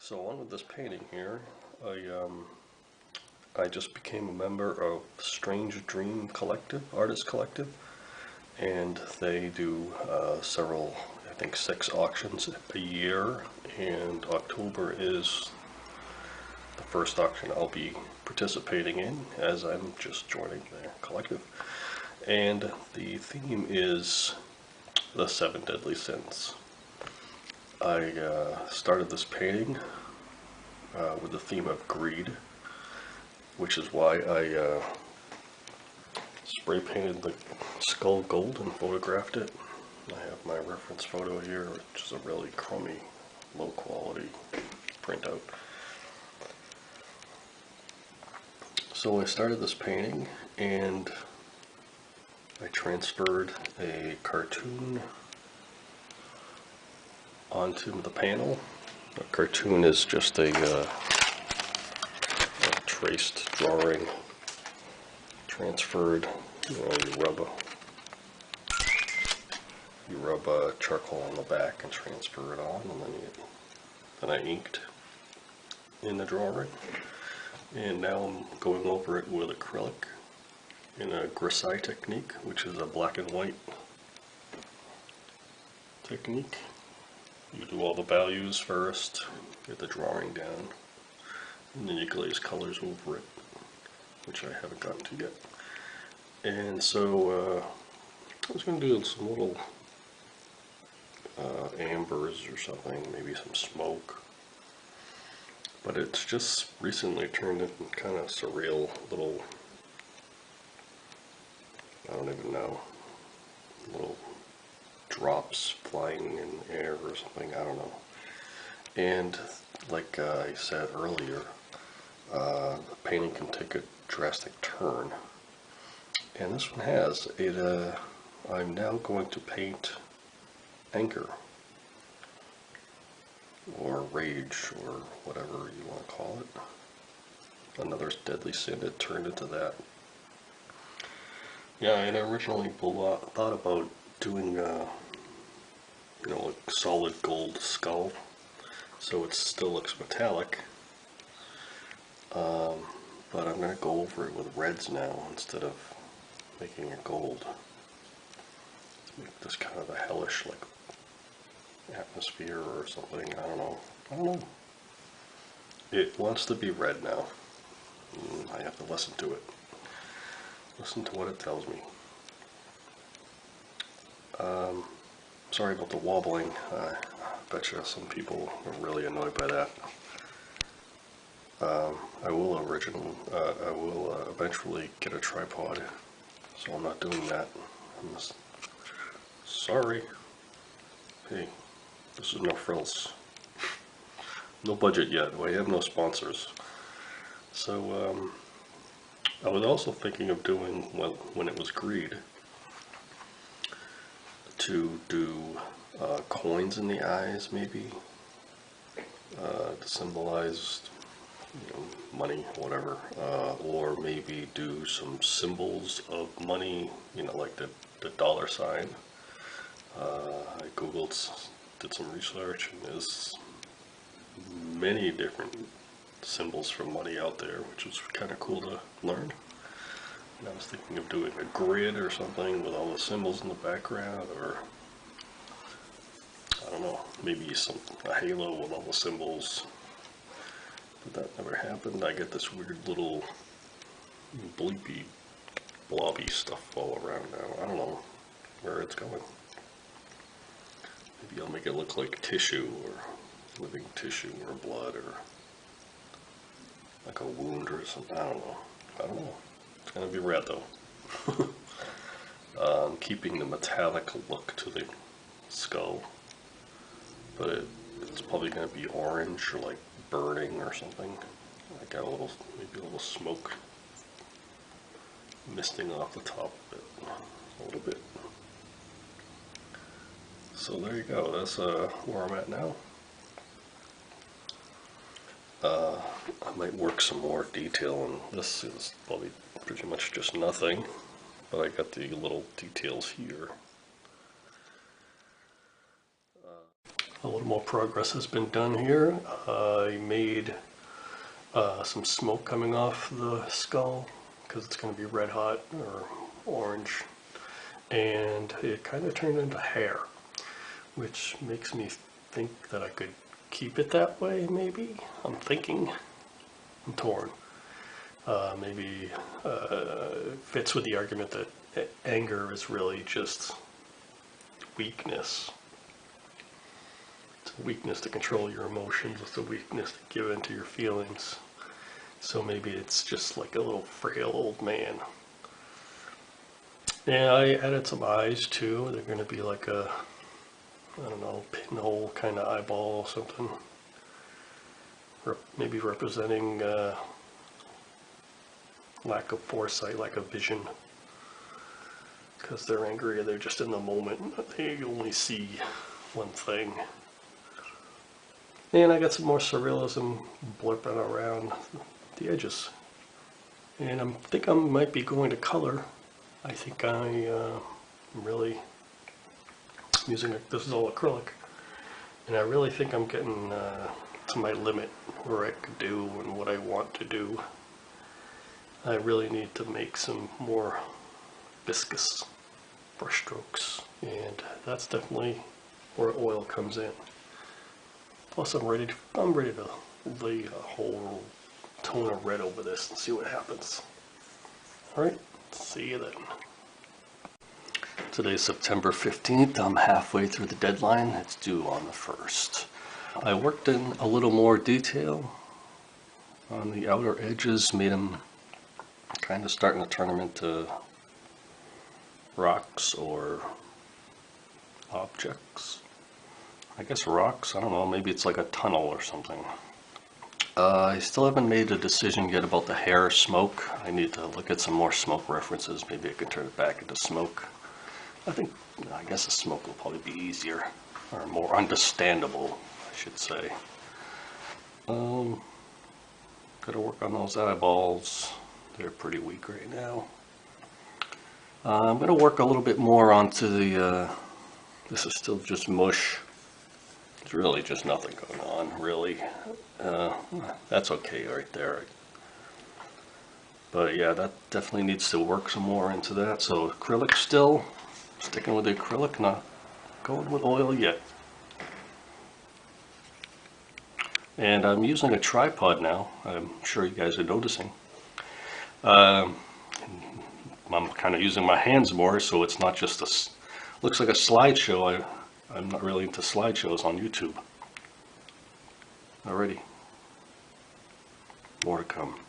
So on with this painting here, I just became a member of Strange Dream Collective, Artist Collective, and they do several, I think 6 auctions a year, and October is the first auction I'll be participating in, as I'm just joining their collective. And the theme is the 7 Deadly Sins. I started this painting with the theme of greed, which is why I spray painted the skull gold and photographed it. I have my reference photo here, which is a really crummy, low quality printout. So I started this painting and I transferred a cartoon onto the panel. A cartoon is just a traced drawing transferred. You rub a charcoal on the back and transfer it on, and then I inked in the drawing. And now I'm going over it with acrylic in a grisaille technique, which is a black and white technique. You do all the values first, get the drawing down, and then you glaze colors over it, which I haven't gotten to yet. And so I was going to do some little ambers or something, maybe some smoke. But it's just recently turned into kind of surreal little, I don't even know, little drops flying in the air or something, I don't know. And like I said earlier, the painting can take a drastic turn. And this one has it. I'm now going to paint anger, or rage, or whatever you want to call it. Another deadly sin. It turned into that. Yeah, I had originally thought about doing, a solid gold skull, so it still looks metallic. But I'm going to go over it with reds now instead of making it gold. Let's make this kind of a hellish, like, atmosphere or something. I don't know. It wants to be red now. I have to listen to it. Listen to what it tells me. Sorry about the wobbling. I bet you some people are really annoyed by that. I will eventually get a tripod, so I'm not doing that. Sorry. Hey, this is No Frills. No budget yet. We have no sponsors. So I was also thinking of doing, well, when it was greed, to do coins in the eyes, maybe, to symbolize, money, whatever, or maybe do some symbols of money, like the dollar sign. I googled, did some research, and there's many different symbols for money out there, which was kind of cool to learn. And I was thinking of doing a grid or something with all the symbols in the background, or I don't know, maybe a halo with all the symbols. But that never happened. I get this weird little bleepy, blobby stuff all around now. I don't know where it's going. Maybe I'll make it look like tissue, or living tissue, or blood, or like a wound or something. I don't know. It's gonna be red though. Keeping the metallic look to the skull, but it's probably gonna be orange, or like burning or something. I got maybe a little smoke misting off the top of it a little bit. So there you go. That's where I'm at now. I might work some more detail, and this is probably pretty much just nothing, but I got the little details here. a little more progress has been done here. I made some smoke coming off the skull because it's going to be red hot or orange, and it kind of turned into hair, which makes me think that I could keep it that way. Maybe I'm torn. Maybe fits with the argument that anger is really just weakness. It's a weakness to control your emotions. It's a weakness to give in to your feelings. So maybe it's just like a little frail old man. And I added some eyes too. They're going to be like a, I don't know, pinhole kind of eyeball or something. Maybe representing lack of foresight, lack of vision. Because they're angry, they're just in the moment. They only see one thing. And I got some more surrealism blurping around the edges. And I think I might be going to color. I think I'm really using this is all acrylic. And I really think I'm getting to my limit where I could do and what I want to do. I really need to make some more viscous brush strokes, and that's definitely where oil comes in. Plus I'm ready to lay a whole tone of red over this and see what happens. Alright, see you then. Today's September 15th. I'm halfway through the deadline. It's due on the 1st. I worked in a little more detail on the outer edges, made them kind of starting to turn them into rocks or objects. I guess rocks, I don't know, maybe it's like a tunnel or something. I still haven't made a decision yet about the hair smoke. I need to look at some more smoke references. Maybe I can turn it back into smoke. I guess the smoke will probably be easier, or more understandable, I should say. Gotta work on those eyeballs. They're pretty weak right now. I'm going to work a little bit more onto the, this is still just mush. There's really just nothing going on, really. That's okay right there. But yeah, that definitely needs to work some more into that. So acrylic still, sticking with the acrylic, not going with oil yet. And I'm using a tripod now. I'm sure you guys are noticing. I'm kind of using my hands more, so it's not just looks like a slideshow. I'm not really into slideshows on YouTube. Alrighty, more to come.